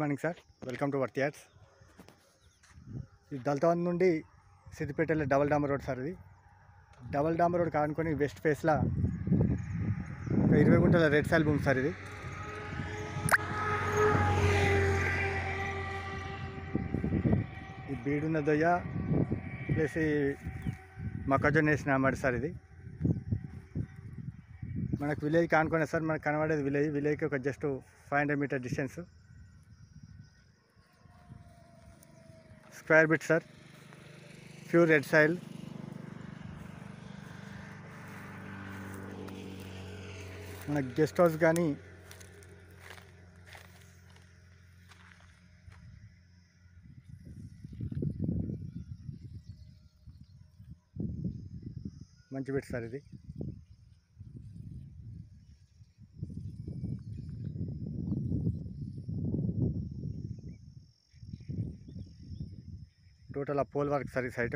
Morning sir, welcome to worth ads. ఇది దళితవన్ నుండి సిద్దిపేట వెళ్ళే డబల్ డాంబర్ రోడ్ సార్. ఇది డబల్ డాంబర్ రోడ్ కానుకొని వెస్ట్ ఫేస్లో 20 గుంటల రెడ్ సాయిల్ భూమి సార్. ఇది బీడున్న దొయ్య ప్లస్ మొక్కజొన్న వేసిన అమ్మాడు సార్. ఇది మనకు విలేజ్ కానుకునే సార్. మనకు కనబడేది విలేజ్కి ఒక just 500 metre distance. Square bit sir, pure red soil. మన గెస్ట్ హౌస్ కానీ మంచి బిట్ సార్. ఇది టోటల్ ఆ పోల్ వర్క్ సార్. ఈ సైట్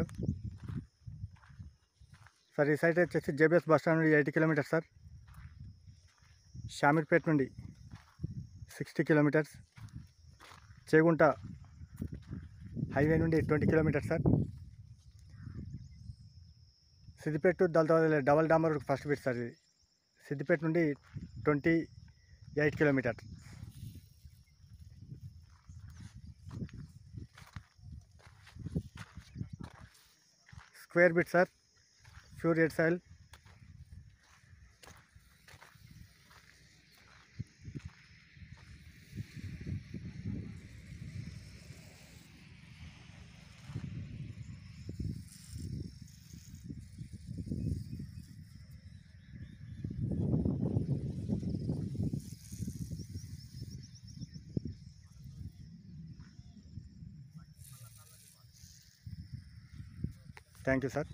సార్, ఈ సైట్ వచ్చేసి జేబీఎస్ బస్ స్టాండ్ నుండి 80 కిలోమీటర్స్ సార్. షామీర్పేట నుండి 60 కిలోమీటర్స్. చేగుంట హైవే నుండి 20 kilometres sir. Siddipet to Dalithavan double డాంబర్ ఫస్ట్ బిట్ సార్. ఇది సిద్దిపేట నుండి 28 kilometres. Square bit sir, pure red soil. Thank you sir.